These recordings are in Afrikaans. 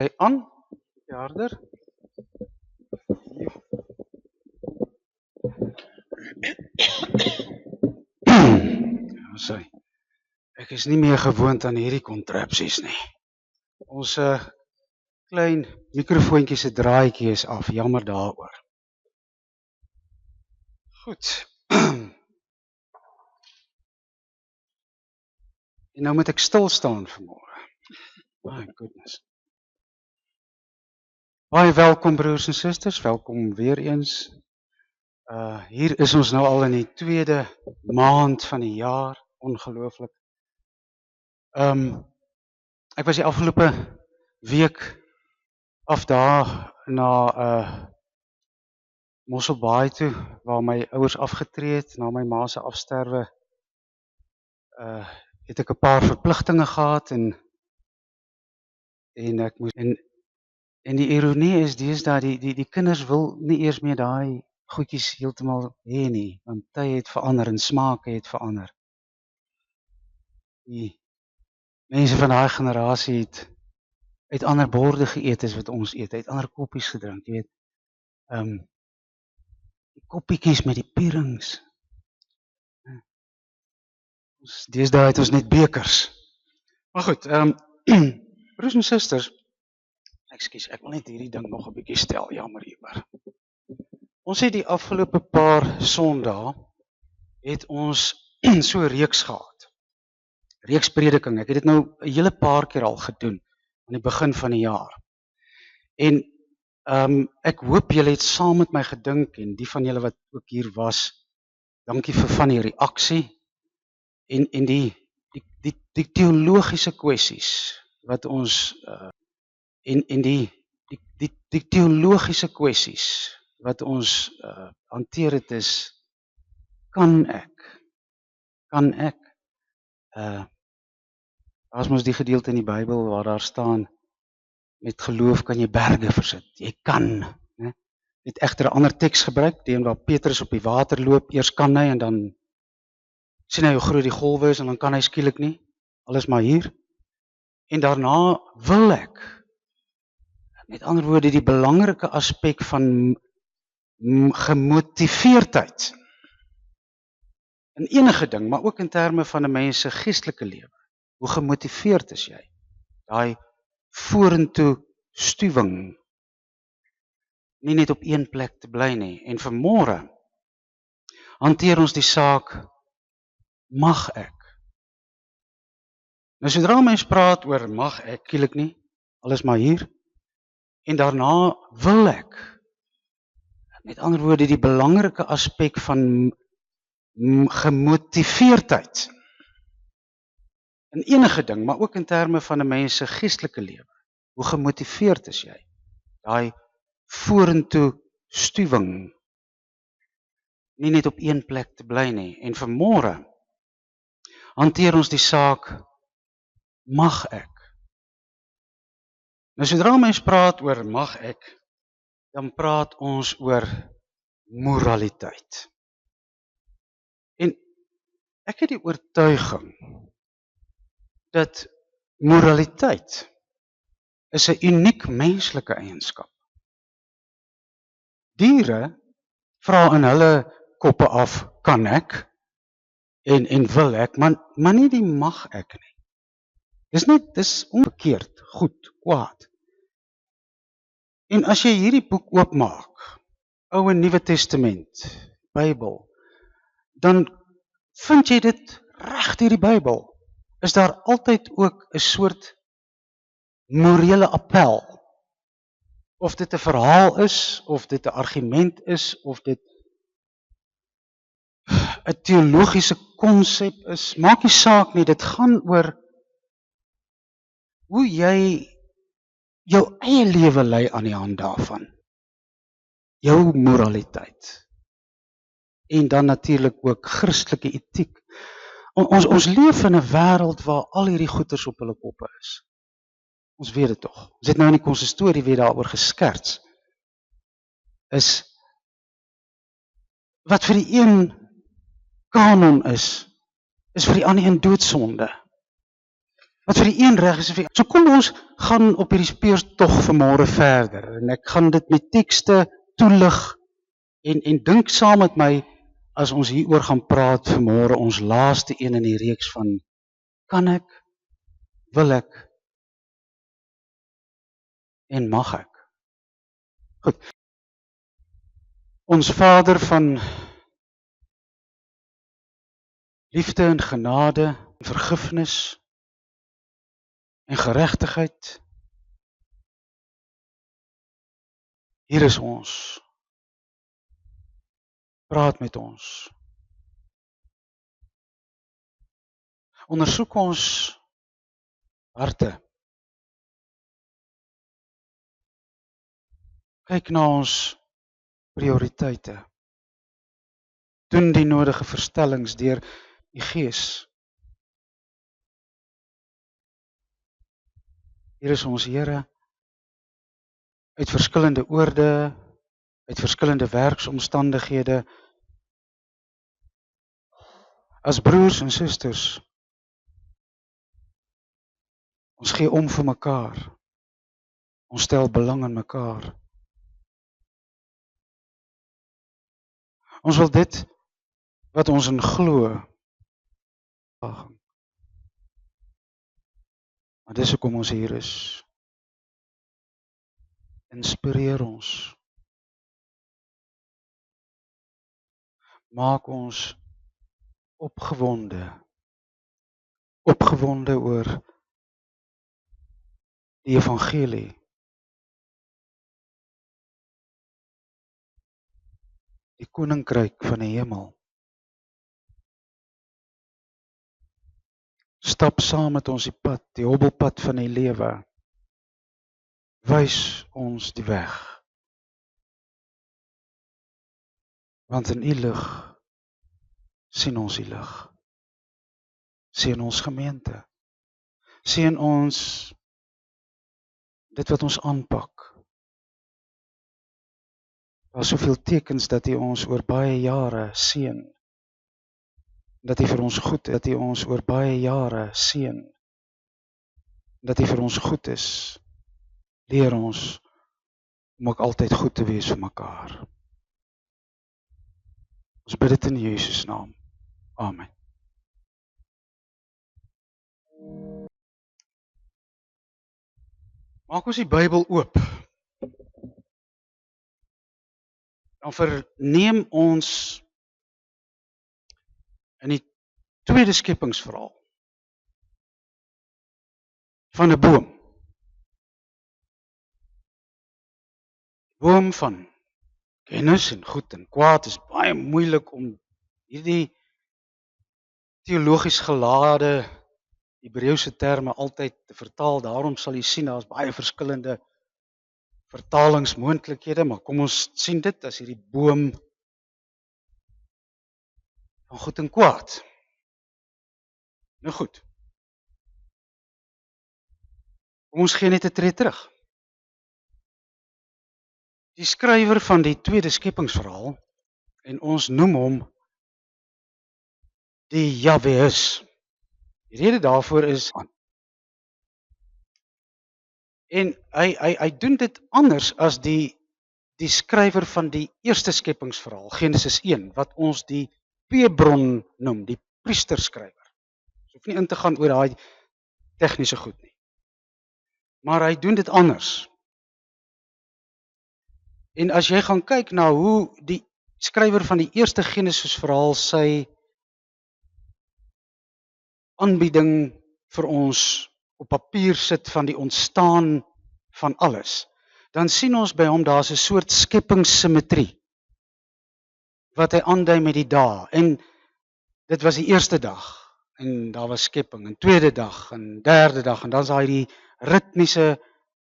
Hy aan, die harder. Ja, sê. Ek is nie meer gewoond aan hierdie kontrapsies nie. Ons klein mikrofoontjie se draadjie is af, jammer daaroor. Goed. En nou moet ek stil staan vanmôre. My goodness. Baie welkom broers en susters, welkom weer eens. Hier is ons nou al in die tweede maand van die jaar, ongelooflik. Ek was die afgelope week af daar na Mosselbaai toe, waar my ouers afgetree het, na my ma se afsterwe. Het ek 'n paar verpligtinge gehad en ek moes en die ironie is deesdae die kinders wil nie eers meer daai goedjies heeltemal hê nie, want tye het verander en smake het verander. Die mense van daai generasie het uit ander borde geëet as wat ons eet, uit ander koppies gedrink, jy weet. Die koppietjies met die pierings. Deesdae het ons net bekers. Maar goed, broers en susters, ekskuus, ek wil net hierdie ding nog 'n bietjie stel, jammer hieroor. Ons het die afgelope paar Sondae het ons so 'n reeks gehad. Reeks prediking. Ek het dit nou 'n hele paar keer al gedoen aan die begin van die jaar. En ek hoop julle het saam met my gedink en die van julle wat ook hier was, dankie vir van die reaksie en die teologiese kwessies wat ons die teologiese kwessies wat ons hanteer het is, kan ek as mos die gedeelte in die Bybel waar daar staan, met geloof kan jy berge versit, jy kan, né? Het egter 'n ander teks gebruik, die een waar Petrus op die water loop, eers kan hy en dan sien hy hoe groot die golwe is en dan kan hy skielik nie, alles maar hier, en daarna wil ek, met ander woorde, die belangrike aspek van gemotiveerdheid, in enige ding, maar ook in terme van 'n mens se geestelike lewe, hoe gemotiveerd is jy, daai vorentoe stuwing, nie net op een plek te bly nie, en vanmôre hanteer ons die saak, mag ek. Nou sodra mens praat oor mag ek, skielik nie, alles maar hier, en daarna wil ek, met ander woorde, die belangrike aspek van gemotiveerdheid, in enige ding, maar ook in terme van 'n mens se geestelike lewe, hoe gemotiveerd is jy, daai vorentoe stuwing, nie net op een plek te bly nie, en vanmôre hanteer ons die saak, mag ek. Nou sodra mens praat oor mag ek, dan praat ons oor moraliteit. En ek het die oortuiging dat moraliteit is 'n uniek menslike eienskap. Diere vra in hulle koppe af, kan ek en wil ek, maar nie die mag ek nie. Dis onverkeerd, goed, kwaad. En as jy hierdie boek oopmaak, Ou en Nuwe Testament, Bybel, dan vind jy dit reg deur die Bybel, is daar altyd ook 'n soort morele appel, of dit 'n verhaal is, of dit 'n argument is, of dit 'n teologiese konsep is, maak nie saak nie, dit gaan oor hoe jy jou eie lewe lei aan die hand daarvan, jou moraliteit, en dan natuurlik ook Christelike etiek. Ons leef in 'n wêreld waar al hierdie goeters op hulle koppe is. Ons weet dit tog. Ons het nou in die konsistorie weer daaroor geskerts. Is wat vir die een kanon is vir die ander een doodsonde. Wat vir die een reg is, vir... So kom ons gaan op hierdie speurtog vanmôre verder. En ek gaan dit met tekste toelig en dink saam met my as ons hieroor gaan praat vanmôre, ons laaste een in die reeks van kan ek, wil ek en mag ek. Goed. Ons Vader van liefde en genade, en vergifnis en geregtigheid. Hier is ons. Praat met ons. Ondersoek ons harte. Kyk na ons prioriteite. Doen die nodige verstellings deur die Gees. Hier is ons Here, uit verskillende oorde, uit verskillende werksomstandighede, as broers en susters. Ons gee om vir mekaar. Ons stel belang in mekaar. Ons wil dit wat ons in glo. Maar dis hoekom ons hier is. Inspireer ons. Maak ons opgewonde. Opgewonde oor die evangelie. Die koninkryk van die hemel. Stap saam met ons die pad, die hobbelpad van die lewe. Wys ons die weg. Want in U lig sien ons die lig. Sien ons gemeente. Sien ons dit wat ons aanpak. Daar is soveel tekens dat U ons oor baie jare seën. Dat U vir ons goed is, dat U ons oor baie jare seën. Dat U vir ons goed is. Leer ons om ook altyd goed te wees vir mekaar. Ons bid dit in Jesus naam. Amen. Maak ons die Bybel oop. Dan verneem ons in die tweede skepingsverhaal van 'n boom. Boom van kennis en goed en kwaad is baie moeilik om hierdie teologies gelade Hebreëse terme altyd te vertaal. Daarom sal jy sien daar is baie verskillende vertalingsmoontlikhede, maar kom ons sien dit as hierdie boom van goed en kwaad. Nou goed. Kom ons gee net 'n tree terug. Die skrywer van die tweede skepingsverhaal, en ons noem hom die Jahweus. Die rede daarvoor is, en hy doen dit anders as die skrywer van die eerste skepingsverhaal, Genesis 1, wat ons die P-bron noem, die priesterskrywer. Ons hoef nie in te gaan oor daai tegniese goed nie. Maar hy doen dit anders. En as jy gaan kyk na hoe die skrywer van die eerste Genesis verhaal sy aanbieding vir ons op papier sit van die ontstaan van alles, dan sien ons by hom daar's 'n soort skepingssymmetrie wat hy aandui met die dae. En dit was die eerste dag en daar was skepping, en tweede dag en derde dag, en dan's daar die ritmiese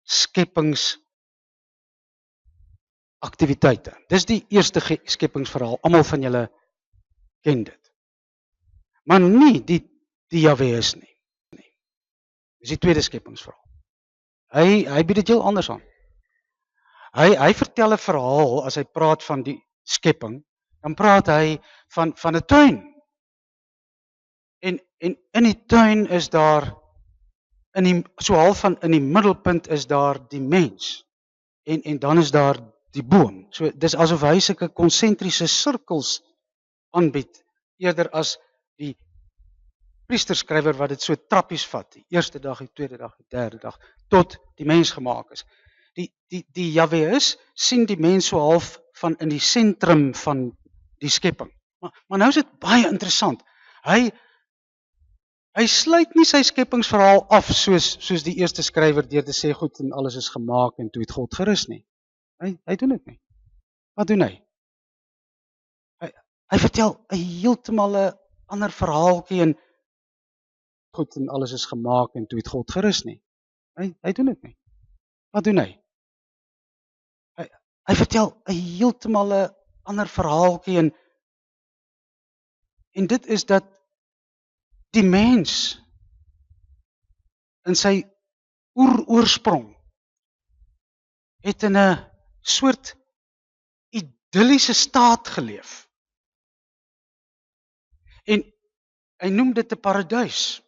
skepingsaktiwiteite. Dis die eerste skepingsverhaal, almal van julle ken dit. Maar nie die Jahweus nie. Dis die tweede skepingsverhaal. Hy bied dit heel anders aan. Hy vertel 'n verhaal as hy praat van die skepping, dan praat hy van 'n tuin. En in die tuin is daar so half van in die middelpunt is daar die mens. En dan is daar die boom. So dis asof hy sulke konsentriese sirkels aanbied, eerder as die priesterskrywer wat dit so trappies vat, die eerste dag, die tweede dag, die derde dag, tot die mens gemaak is. Die Jahweus sien die mens so half van in die sentrum van die skepping. Maar nou is dit baie interessant. Hy sluit nie sy skepingsverhaal af soos die eerste skrywer deur te sê goed en alles is gemaak en toe het God gerus nie. Hy doen dit nie. Wat doen hy? Hy vertel 'n heeltemal 'n ander verhaaltjie en goed en alles is gemaak en toe het God gerus nie. Hy doen dit nie. Wat doen hy? Hy vertel 'n heeltemal 'n ander verhaaltjie en dit is dat die mens in sy oorsprong het in 'n soort idilliese staat geleef. En hy noem dit 'n paradys.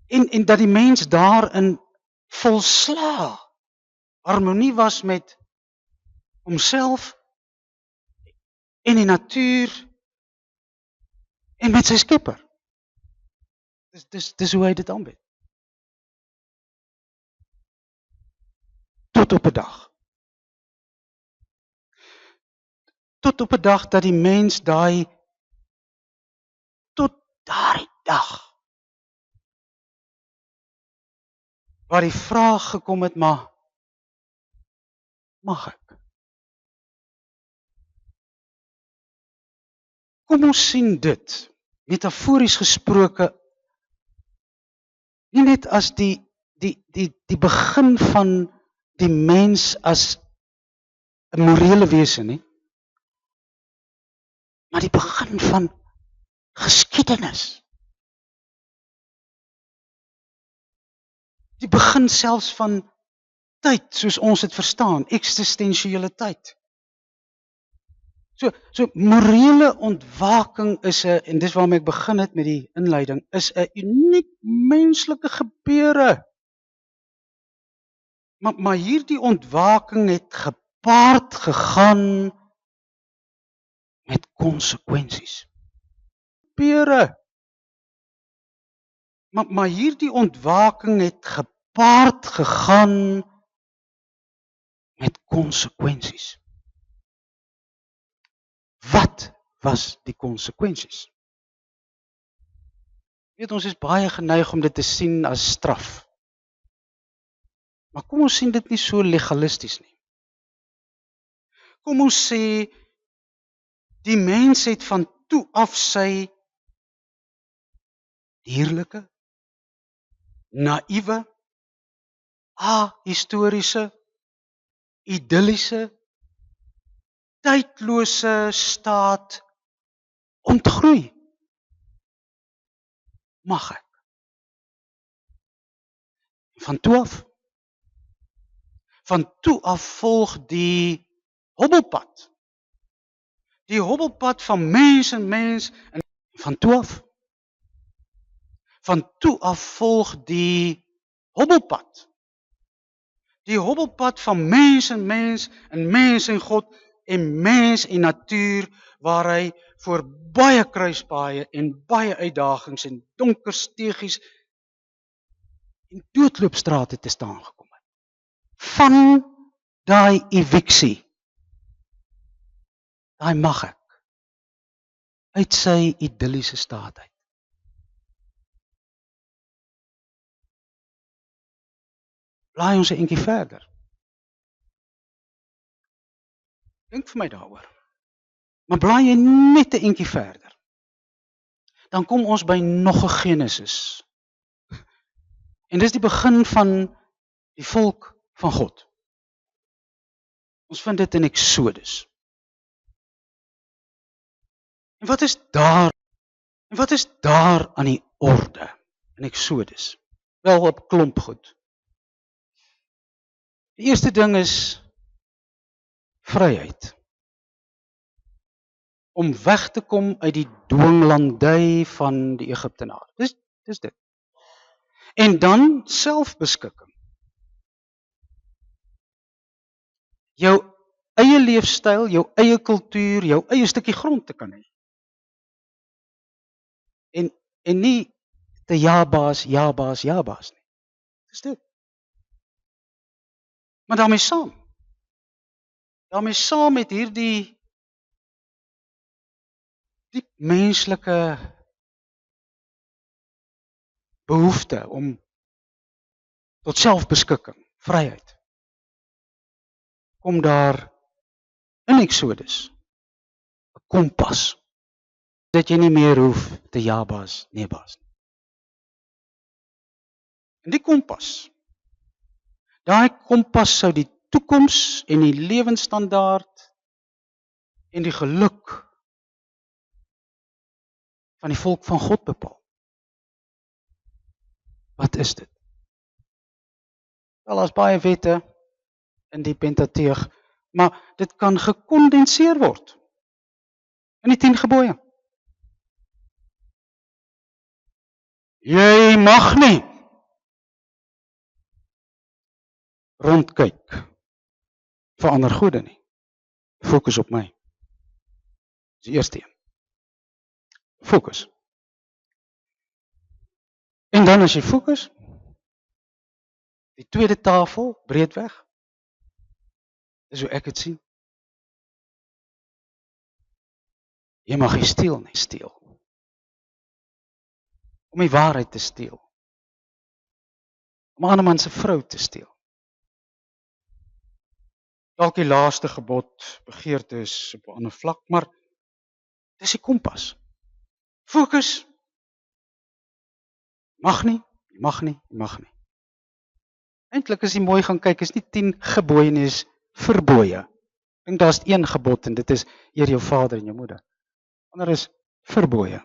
En dat die mens daarin volslaa harmonie was met homself en die natuur en met sy skepper. Dis hoe hy dit aanbied. Tot op 'n dag. Tot op 'n dag dat die mens tot daardie dag waar die vraag gekom het, maar mag ek? Kom ons sien dit, metafories gesproke, nie net as die begin van die mens as 'n morele wese nie, maar die begin van geskiedenis. Die begin selfs van tyd, soos ons dit verstaan, eksistensiële tyd. So morele ontwaking is en dis waarmee ek begin het met die inleiding, is 'n uniek menslike gebeure. Maar hierdie ontwaking het gepaard gegaan met konsekwensies. Maar hierdie ontwaking het gepaard gegaan met konsekwensies. Wat was die konsekwensies? Weet, ons is baie geneig om dit te sien as straf. Maar kom ons sien dit nie so legalisties nie. Kom ons sê, die mens het van toe af sy dierlike, naïewe, ahistoriese, idilliese, tydlose staat ontgroei. Mag ek? Van toe af volg die hobbelpad. Die hobbelpad van mens en mens en van toe af. Van toe af volg die hobbelpad. Die hobbelpad van mens en mens en mens en God en mens en natuur, waar hy voor baie kruispaaie en baie uitdagings en donker steegies en doodloopstrate te staan gekom het. Van daai eviksie, daai mag ek, uit sy idilliese staat uit. Blaai ons 'n entjie verder. Dink vir my daaroor. Maar blaai jy net 'n entjie verder. Dan kom ons by nog 'n Genesis. En dis die begin van die volk van God. Ons vind dit in Exodus. En wat is daar aan die orde in Exodus? Wel, op klomp goed. Die eerste ding is vryheid. Om weg te kom uit die dwinglandy van die Egiptenare. Dis dit. En dan selfbeskikking. Jou eie leefstyl, jou eie kultuur, jou eie stukkie grond te kan hê. En nie te ja baas nie. Dis dit. Maar daarmee saam met hierdie diep menslike behoefte om tot selfbeskikking, vryheid, kom daar in Exodus 'n kompas, dat jy nie meer hoef te ja baas, nee baas nie. En die kompas, daai kompas sou die toekoms en die lewensstandaard en die geluk van die volk van God bepaal. Wat is dit? Wel, daar's baie wette in die Pentateug, maar dit kan gekondenseer word in die 10 gebooie. Jy mag nie rondkyk vir ander gode nie. Fokus op my. Dis die eerste een. Fokus. En dan as jy fokus, die tweede tafel, breedweg, dis hoe ek het sien. Jy mag nie steel nie, steel. Om die waarheid te steel. Om 'n ander man se vrou te steel. Dalk die laaste gebod, begeerte is op 'n ander vlak, maar dis die kompas. Fokus. Mag nie. Eintlik as jy mooi gaan kyk, is nie 10 gebooie nie, is verbooie. Ek dink daar's een gebod en dit is eer jou vader en jou moeder. Ander is verbooie.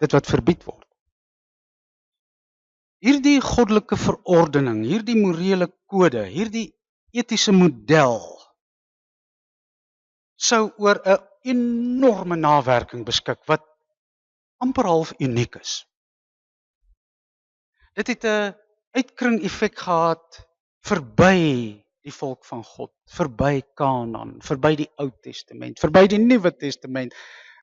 Dit wat verbied word. Hierdie goddelike verordening, hierdie morele kode, hierdie etiese model sou oor 'n enorme nawerking beskik wat amper half uniek is. Dit het 'n uitkring effek gehad verby die volk van God, verby Kanaan, verby die Ou Testament, verby die Nuwe Testament.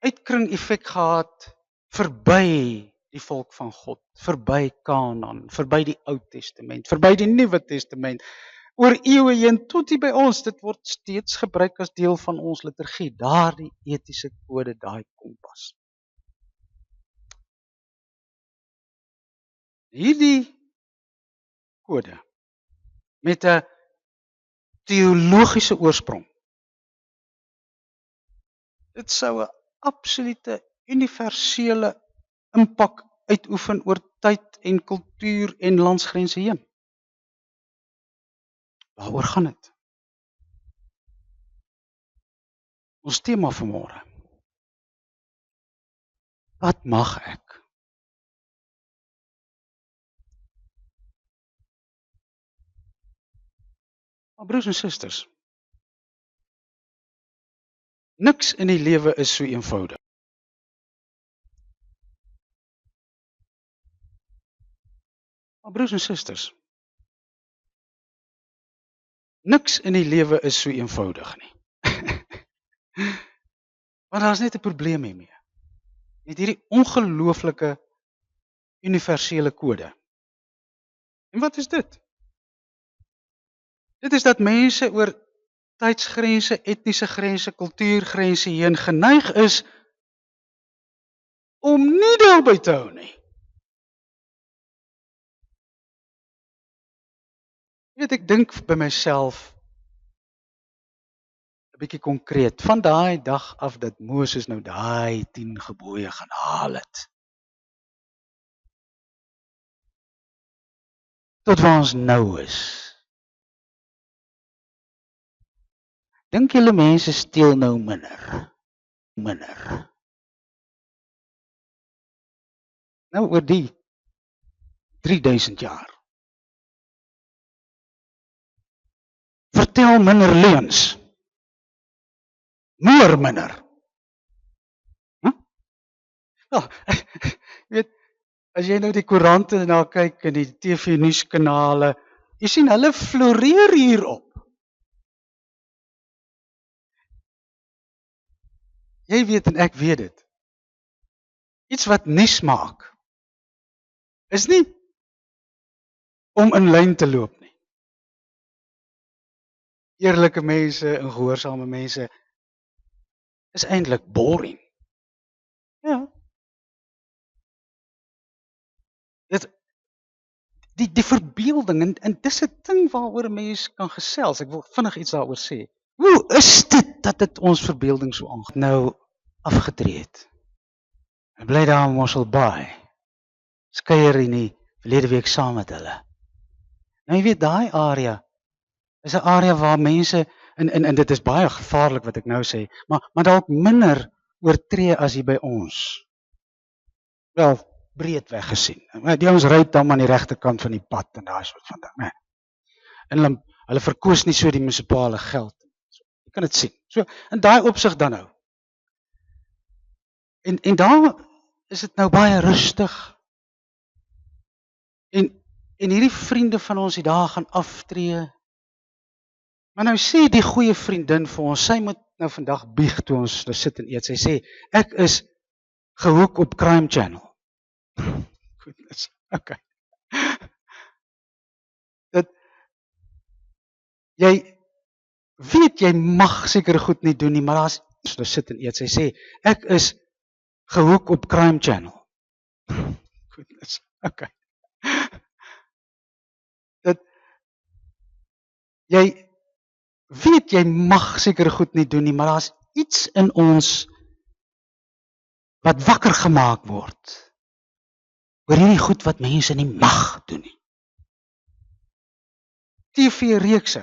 Uitkring effek gehad verby die volk van God, verby Kanaan, verby die Ou Testament, verby die Nuwe Testament. Oor eeue heen tot hier by ons, dit word steeds gebruik as deel van ons liturgie, daardie etiese kode, daai kompas. Hierdie kode met 'n teologiese oorsprong. Dit sou 'n absolute universele impak uitoefen oor tyd en kultuur en landsgrense heen. Waaroor gaan dit? Ons tema vanmôre. Wat mag ek? Maar broers en susters, niks in die lewe is so eenvoudig. Maar broers en susters, niks in die lewe is so eenvoudig nie. Want daar's net 'n probleem hiermee. Met hierdie ongelooflike universele kode. En wat is dit? Dit is dat mense oor tydsgrense, etniese grense, kultuurgrense heen geneig is om nie daarby te hou nie. Ek dink by myself 'n bietjie konkreet, van daai dag af dat Moses nou daai 10 gebooie gaan haal het. Tot waar ons nou is. Dink julle mense steel nou minder? Nou oor die 3000 jaar. Vertel minder leuns. Minder. Huh? Oh, weet, As jy nou die koerante na kyk en die TV nuuskanale, jy sien hulle floreer hierop. Jy weet en ek weet dit. Iets wat nuus maak is nie om in lyn te loop nie. Eerlike mense en gehoorsame mense is eintlik boring. Ja. Die verbeelding en dis 'n ding waaroor 'n mens kan gesels. Ek wil vinnig iets daaroor sê. Hoe is dit dat dit ons verbeelding so nou afgetree het? Ek bly daar in Mossel Bay. Skeuier in die verlede week saam met hulle. Nou jy weet daai area is 'n area waar mense en dit is baie gevaarlik wat ek nou sê, maar dalk minder oortree as hier by ons. Wel, breedweg gesien. Die ouens ry dan aan die regterkant van die pad en daai soort van ding, né? En hulle verkoos nie so die munisipale geld. Jy kan dit sien. So in daai opsig dan nou. En daar is dit nou baie rustig. En hierdie vriende van ons die daar gaan aftree. Maar nou sê die goeie vriendin vir ons, sy moet nou vandag bieg toe ons sit en eet. Sy sê, ek is gehoek op Crime Channel. Goodness, okay. Dat jy weet jy mag seker goed nie doen nie, maar daar's iets nou sit en eet. Sy sê, ek is gehoek op Crime Channel. Goodness, okay. Dat jy weet jy mag seker goed nie doen nie, maar daar's iets in ons wat wakker gemaak word oor hierdie goed wat mense nie mag doen nie. TV-reekse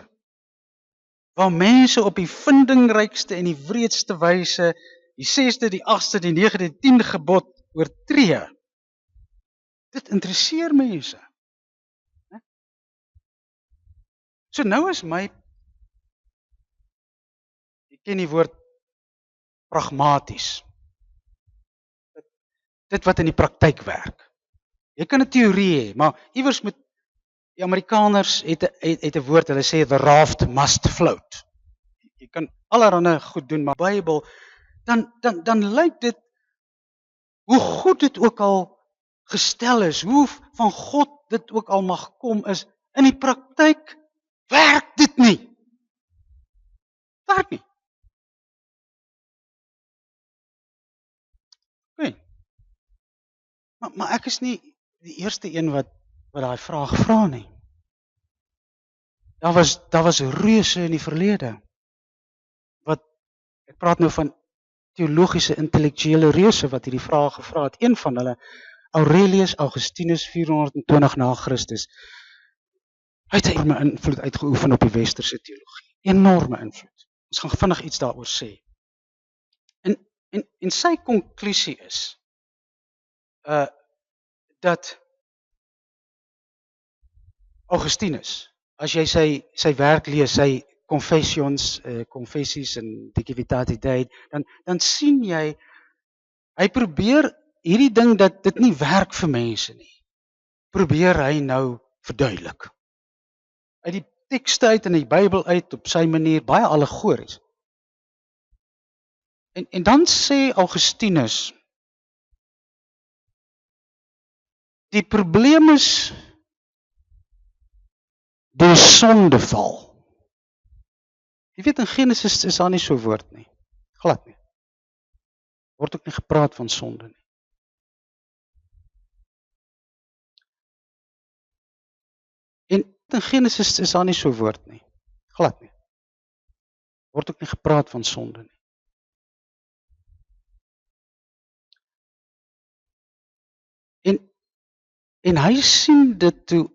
waar mense op die vindingrykste en die wreedste wyse die 6de, die 8de, die 9de, die 10de gebod oortree. Dit interesseer mense. So nou is my, jy ken die woord pragmaties. Dit wat in die praktyk werk. Jy kan 'n teorie hê, maar iewers moet die Amerikaners het 'n woord, hulle sê the raft must float. Jy kan allerlei goed doen, maar Bybel dan lyk dit hoe goed dit ook al gestel is, hoe van God dit ook al mag kom is, in die praktyk werk dit nie. Werk nie. Okay. Maar ek is nie die eerste een wat daai vraag vra nie. Daar was reuse in die verlede. Ek praat nou van teologiese intellektuele reuse wat hierdie vraag gevra het. Een van hulle, Aurelius Augustinus 420 na Christus. Hy het 'n enorme invloed uitgeoefen op die westerse teologie. Enorme invloed. Ons gaan vinnig iets daaroor sê. En sy konklusie is dat Augustinus, as jy sy werk lees, sy confessies en Divinitatis Dei, dan sien jy, hy probeer hierdie ding dat dit nie werk vir mense nie, probeer hy nou verduidelik. Uit die tekste uit en die Bybel uit op sy manier, baie allegories. En dan sê Augustinus, die probleem is die sondeval. Jy weet in Genesis is daar nie so woord nie. Glad nie. Word ook nie gepraat van sonde nie. En in Genesis is daar nie so woord nie. Glad nie. Word ook nie gepraat van sonde nie. En hy sien dit toe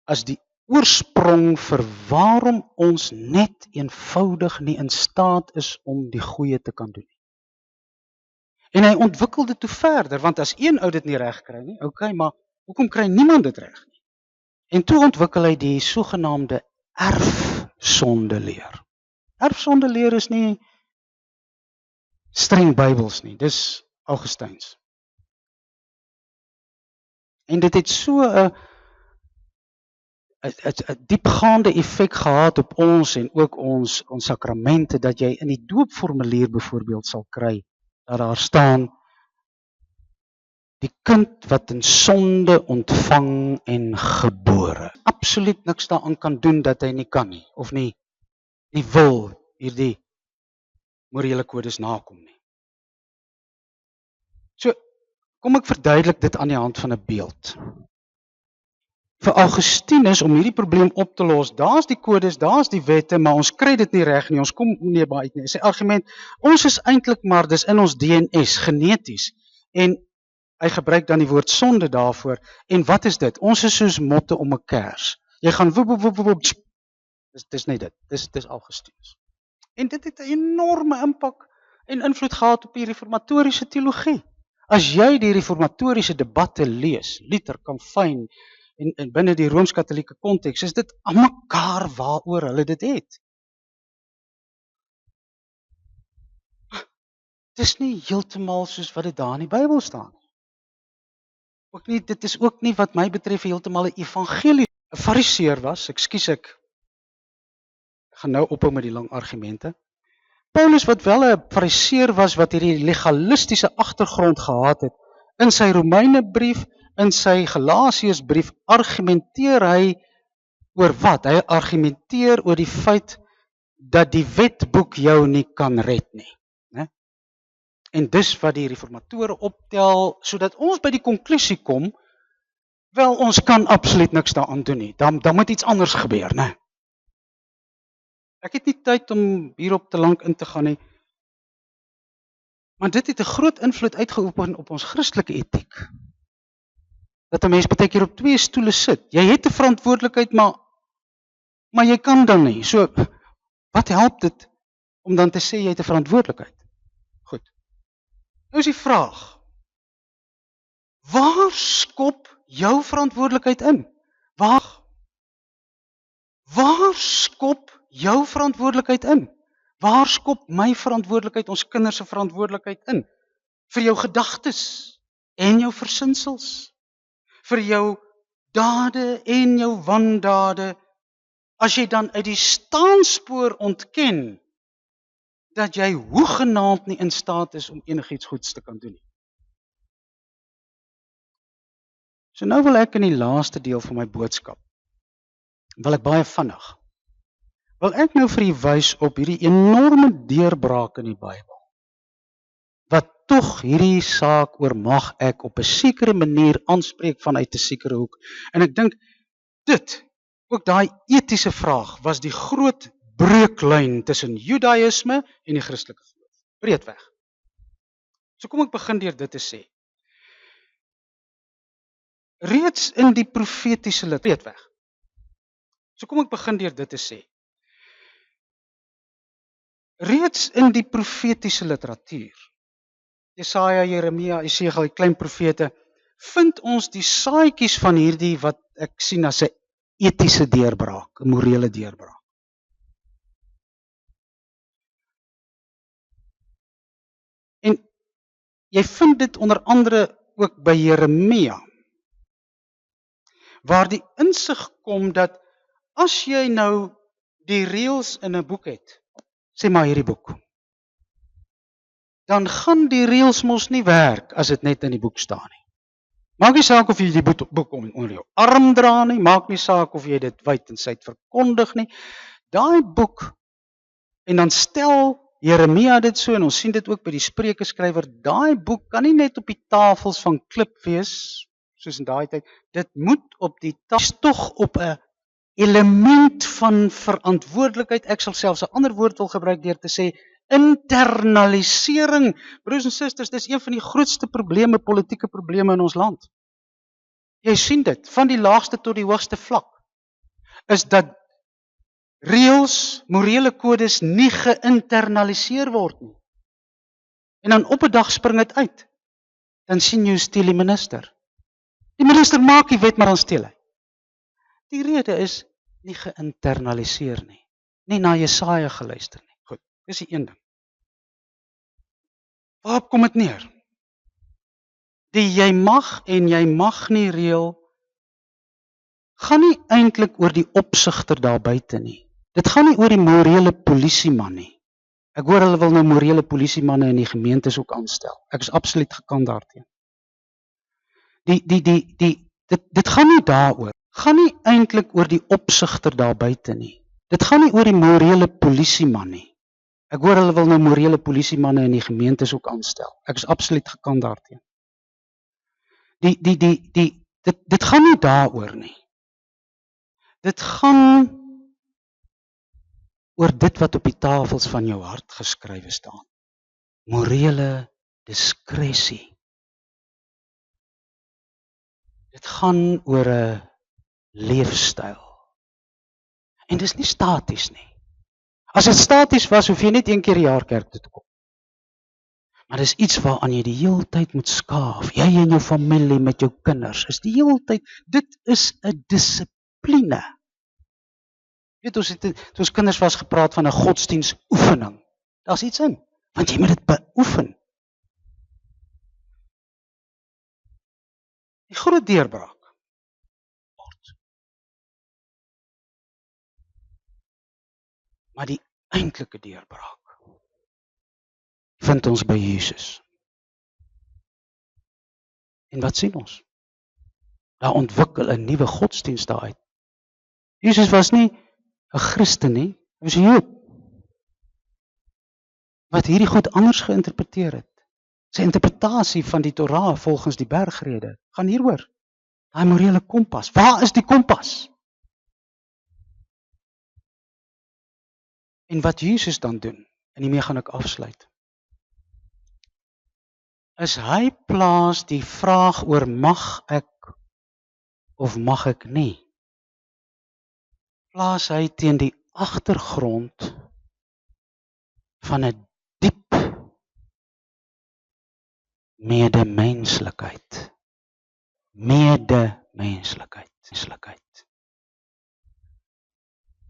as die oorsprong vir waarom ons net eenvoudig nie in staat is om die goeie te kan doen. En hy ontwikkel dit toe verder, want as een ou dit nie reg kry nie, okay, maar hoekom kry niemand dit reg nie? En toe ontwikkel hy die sogenaamde erfsondeleer. Erfsondeleer is nie streng Bybels nie, dis Augustins. En dit het so 'n diepgaande effek gehad op ons en ook ons sakramente, dat jy in die doopformulier byvoorbeeld sal kry, dat daar staan, die kind wat in sonde ontvang en gebore. Absoluut niks daaraan kan doen dat hy nie kan nie, of nie wil hierdie morele kodes nakom nie. So, kom ek verduidelik dit aan die hand van 'n beeld. Vir Augustinus, om hierdie probleem op te los, daar's die kodes, daar's die wette, maar ons kry dit nie reg nie, ons kom nie by uit nie. Sy argument, ons is eintlik maar, dis in ons DNS, geneties, en hy gebruik dan die woord sonde daarvoor, en wat is dit? Ons is soos motte om 'n kers. Jy gaan woep, woep, woep, woep, dis net dit, dis Augustinus. En dit het 'n enorme impak en invloed gehad op die reformatoriese teologie. As jy die reformatoriese debatte lees, Luther, Calvin, en binne die Rooms-Katolieke konteks, is dit aan mekaar waaroor hulle dit het. Dis nie heeltemal soos wat dit daar in die Bybel staan. Ook nie, dit is ook nie wat my betref heeltemal 'n evangelie. 'n Fariseer was, ek gaan nou ophou met die lang argumente. Paulus, wat wel 'n fariseer was, wat hierdie legalistiese agtergrond gehad het, in sy Romeinebrief, in sy Galasiësbrief, argumenteer hy oor wat? Hy argumenteer oor die feit dat die wetboek jou nie kan red nie. En dis wat die reformatore optel, sodat ons by die konklusie kom, wel, ons kan absoluut niks daaraan doen nie. Dan moet iets anders gebeur, né? Ek het nie tyd om hierop te lank in te gaan nie. Maar dit het 'n groot invloed uitgeoefen op ons Christelike etiek. Dat 'n mens baie keer op twee stoele sit. Jy het 'n verantwoordelikheid, maar jy kan dan nie. So, wat help dit om dan te sê jy het 'n verantwoordelikheid? Goed. Nou is die vraag, waar skop jou verantwoordelikheid in? Waar skop jou verantwoordelikheid in? Waar skop my verantwoordelikheid, ons kinders se verantwoordelikheid in? Vir jou gedagtes en jou versinsels, vir jou dade en jou wandade, as jy dan uit die staanspoor ontken dat jy hoegenaamd nie in staat is om enigiets goeds te kan doen nie. So nou wil ek in die laaste deel van my boodskap, wil ek baie vinnig, wil ek nou vir u wys op hierdie enorme deurbraak in die Bybel, wat tog hierdie saak oor mag ek op 'n sekere manier aanspreek vanuit 'n sekere hoek. En ek dink dit, ook daai etiese vraag, was die groot breuklyn tussen Judaïsme en die Christelike geloof. Breedweg. So kom ek begin deur dit te sê. Reeds in die profetiese breedweg. So kom ek begin deur dit te sê. Reeds in die profetiese literatuur, Jesaja, Jeremia, Esegiel, die klein profete, vind ons die saadjies van hierdie wat ek sien as 'n etiese deurbraak, 'n morele deurbraak. En jy vind dit onder andere ook by Jeremia, waar die insig kom dat as jy nou die reëls in 'n boek het, sê maar hierdie boek, dan gaan die reëls mos nie werk as dit net in die boek staan nie. Maak nie saak of jy die boek onder jou arm dra nie, maak nie saak of jy dit wyd en suid verkondig nie. Daai boek, en dan stel Jeremia dit so, en ons sien dit ook by die Spreuke skrywer, daai boek kan nie net op die tafels van klip wees, soos in daai tyd, dit moet op die tafels tog op 'n element van verantwoordelikheid, ek sal selfs 'n ander woord wil gebruik deur te sê, internalisering. Broers en susters, dis een van die grootste probleme, politieke probleme in ons land. Jy sien dit, van die laagste tot die hoogste vlak, is dat reëls, morele kodes nie geïnternaliseer word nie. En dan op 'n dag spring dit uit. Dan sien jy steel die minister. Die minister maak die wet, maar dan steel hy. Die rede is nie geïnternaliseer nie. Nie na Jesaja geluister nie. Goed, dis die een ding. Waarop kom dit neer? Die jy mag en jy mag nie reël gaan nie eintlik oor die opsigter daar buite nie. Dit gaan nie oor die morele polisieman nie. Ek hoor hulle wil nou morele polisiemanne in die gemeentes ook aanstel. Ek is absoluut gekant daarteen. Dit gaan nie daaroor. Gaan nie eintlik oor die opsigter daar buite nie. Dit gaan nie oor die morele polisieman nie. Ek hoor hulle wil nou morele polisiemanne in die gemeentes ook aanstel. Ek is absoluut gekant daarteen. Dit gaan nie daaroor nie. Dit gaan oor dit wat op die tafels van jou hart geskrywe staan. Morele diskresie. Dit gaan oor 'n leefstyl. En dis nie staties nie. As dit staties was, hoef jy net 1 keer per jaar kerk toe te kom. Maar dis iets waaraan jy die hele tyd moet skaaf. Jy en jou familie met jou kinders is die hele tyd. Dit is 'n dissipline. Weet ons het toe ons kinders was gepraat van 'n godsdienstoefening. Daar's iets in, want jy moet dit beoefen. Die groot deurbraak maar die eintlike deurbraak vind ons by Jesus. En wat sien ons? Daar ontwikkel 'n nuwe godsdienst daaruit. Jesus was nie 'n Christen nie, hy was 'n Jood. Wat hierdie goed anders geïnterpreteer het. Sy interpretasie van die Torah volgens die bergrede gaan hieroor. Daai morele kompas. Waar is die kompas? En wat Jesus dan doen, en hiermee gaan ek afsluit, is hy plaas die vraag oor mag ek of mag ek nie, plaas hy teen die agtergrond van 'n diep medemenslikheid. Medemenslikheid.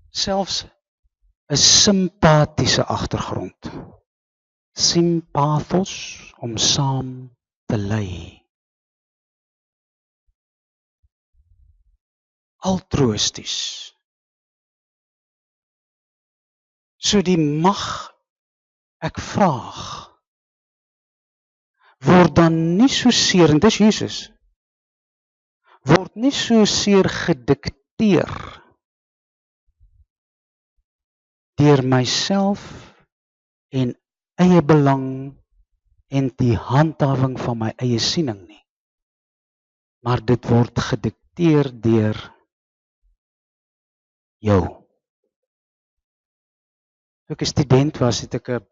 Selfs 'n simpatiese agtergrond. Sympathos, om saam te ly. Altruïsties. So die mag ek vraag word dan nie so seer, en dis Jesus, word nie so seer gedikteer deur myself en eie belang en die handhawing van my eie siening nie. Maar dit word gedikteer deur jou. Toe ek 'n student was, het ek 'n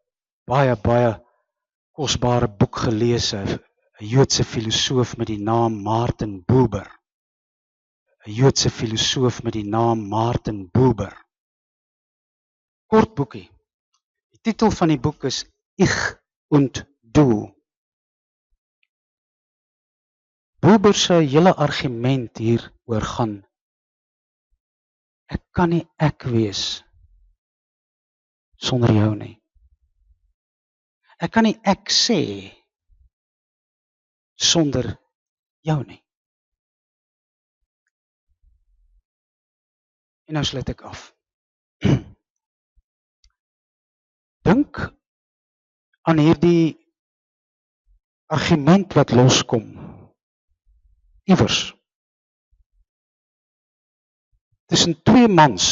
baie kosbare boek gelees, 'n Joodse filosoof met die naam Martin Buber. 'n Joodse filosoof met die naam Martin Buber. Kort boekie. Die titel van die boek is Ich und Du. Buber se hele argument hieroor gaan, ek kan nie ek wees sonder jou nie. Ek kan nie ek sê sonder jou nie. En nou sluit ek af. Dink aan hierdie argument wat loskom iewers tussen 2 mans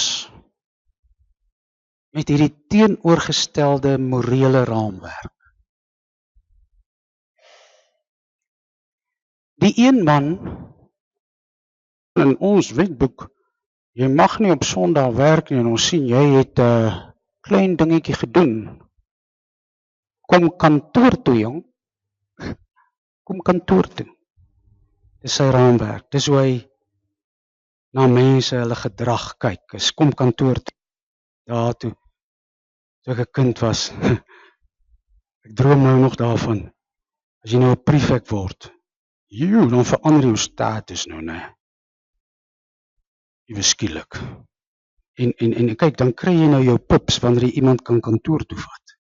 met hierdie teenoorgestelde morele raamwerk. Die een man in ons wetboek, jy mag nie op Sondag werk nie, en ons sien jy het 'n klein dingetjie gedoen. Kom kantoor toe, jong. Kom kantoor toe. Dis sy raamwerk. Dis hoe hy na mense hulle gedrag kyk. Kom kantoor toe. Daartoe. Toe ek 'n kind was. Ek droom nou nog daarvan. As jy nou 'n prefek word. Dan verander jou status nou, né? Ewe skielik. En kyk, dan kry jy nou jou pips wanneer jy iemand kan kantoor toe vat.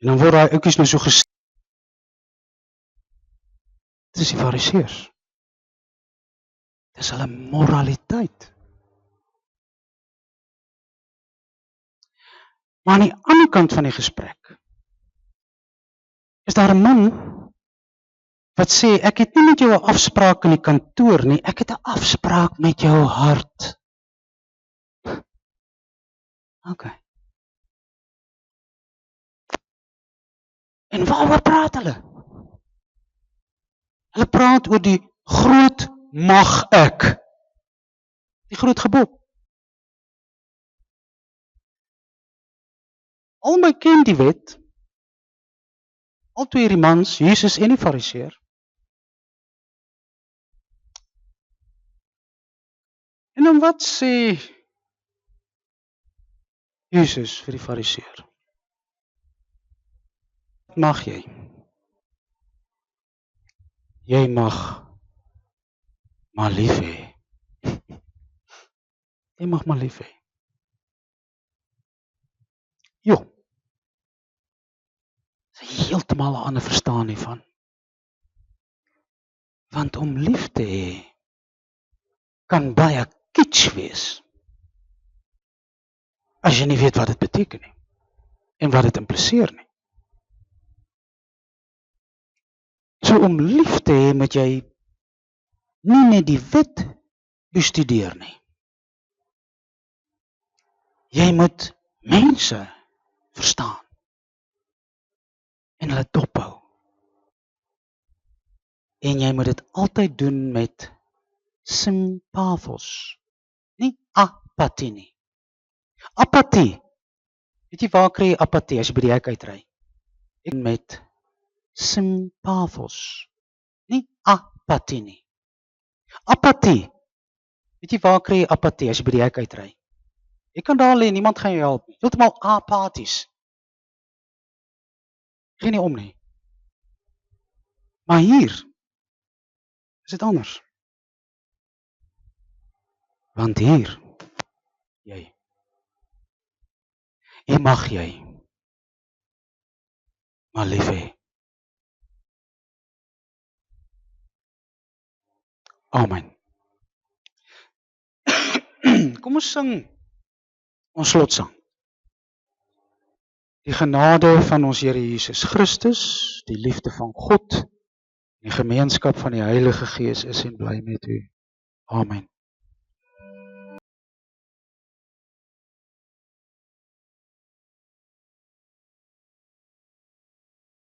En dan word daai ouetjies nou so Dit is die Fariseërs. Dis hulle moraliteit. Maar aan die ander kant van die gesprek is daar 'n man wat sê, ek het nie met jou 'n afspraak in die kantoor nie, ek het 'n afspraak met jou hart. Okay. En waaroor praat hulle? Hulle praat oor die groot mag ek. Die groot gebod. Albei ken die wet. Al twee hierdie mans, Jesus en die Fariseer. En dan wat sê Jesus vir die Fariseer? Mag jy? Jy mag maar lief hê. Jy mag maar lief hê. Jo. Dis heeltemal 'n ander verstaan hiervan. Want om lief te hê kan baie kitsch wees. As jy nie weet wat dit beteken nie. En wat dit impliseer nie. So om lief te hê moet jy nie net die wet bestudeer nie. Jy moet mense verstaan. En hulle dophou. En jy moet dit altyd doen met sympathos. Nie apatie nie. Apatie. Weet jy waar kry jy apatie as jy by die hek uitry? Ek met sympathos. Nie apatie nie. Apatie. Weet jy waar kry jy apatie as jy by die hek uitry? Jy kan daar lê, niemand gaan jou help nie. Heeltemal apaties. Gee nie om nie. Maar hier is dit anders. Want hier, jy mag jy maar lief hê. Amen. Kom ons sing ons slotsang. Die genade van ons Here Jesus Christus, die liefde van God, die gemeenskap van die Heilige Gees is en bly met u. Amen.